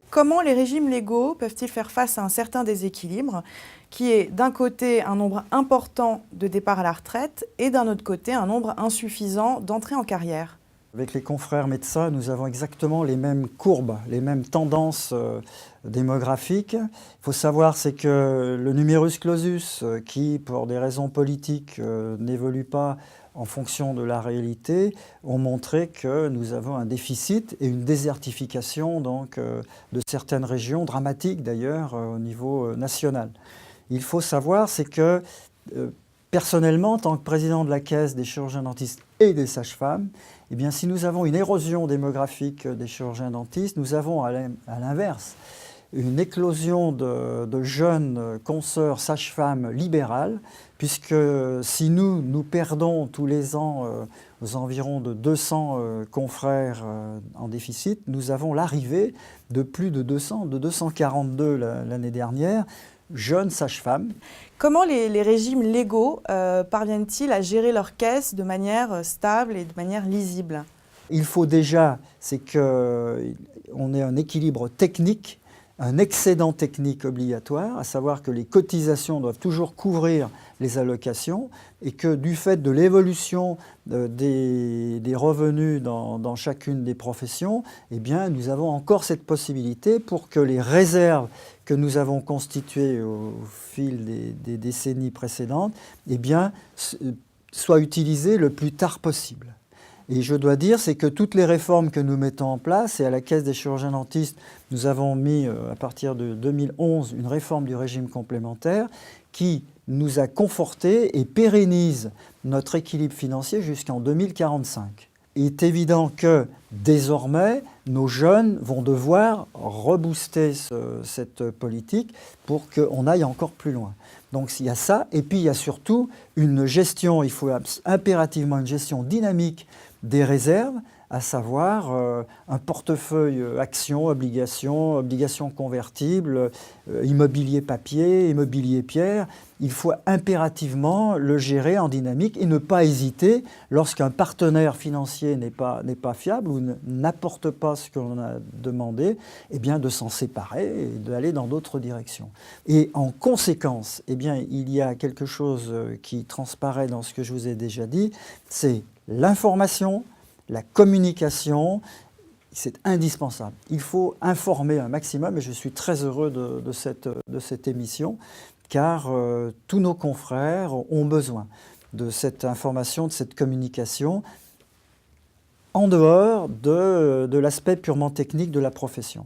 Comment les régimes légaux peuvent-ils faire face à un certain déséquilibre qui est d'un côté un nombre important de départs à la retraite et d'un autre côté un nombre insuffisant d'entrées en carrière? Avec les confrères médecins, nous avons exactement les mêmes courbes, les mêmes tendances démographiques. Il faut savoir c'est que le numerus clausus, qui pour des raisons politiques n'évolue pas en fonction de la réalité, ont montré que nous avons un déficit et une désertification donc, de certaines régions, dramatiques d'ailleurs au niveau national. Il faut savoir c'est que personnellement, en tant que président de la Caisse des chirurgiens dentistes et des sages-femmes, eh bien, si nous avons une érosion démographique des chirurgiens dentistes, nous avons à l'inverse une éclosion de jeunes consoeurs sages-femmes libérales, puisque si nous perdons tous les ans aux environs de 200 confrères en déficit, nous avons l'arrivée de plus de 200, de 242 l'année dernière, jeunes sages-femmes. Comment les régimes légaux parviennent-ils à gérer leur caisse de manière stable et de manière lisible? Il faut déjà, c'est qu'on ait un équilibre technique, un excédent technique obligatoire, à savoir que les cotisations doivent toujours couvrir les allocations et que du fait de l'évolution des revenus dans chacune des professions, eh bien, nous avons encore cette possibilité pour que les réserves que nous avons constituées au fil des décennies précédentes, eh bien, soient utilisées le plus tard possible. Et je dois dire, c'est que toutes les réformes que nous mettons en place, et à la Caisse des chirurgiens dentistes, nous avons mis à partir de 2011 une réforme du régime complémentaire qui nous a conforté et pérennise notre équilibre financier jusqu'en 2045. Il est évident que désormais, nos jeunes vont devoir rebooster cette politique pour qu'on aille encore plus loin. Donc il y a ça, et puis il y a surtout une gestion, il faut impérativement une gestion dynamique des réserves, à savoir un portefeuille actions, obligations convertibles, immobilier papier, immobilier pierre. Il faut impérativement le gérer en dynamique et ne pas hésiter, lorsqu'un partenaire financier n'est pas fiable ou n'apporte pas ce qu'on a demandé, eh bien de s'en séparer et d'aller dans d'autres directions. Et en conséquence, eh bien, il y a quelque chose qui transparaît dans ce que je vous ai déjà dit, c'est l'information, la communication, c'est indispensable. Il faut informer un maximum et je suis très heureux de cette émission car tous nos confrères ont besoin de cette information, de cette communication en dehors de l'aspect purement technique de la profession.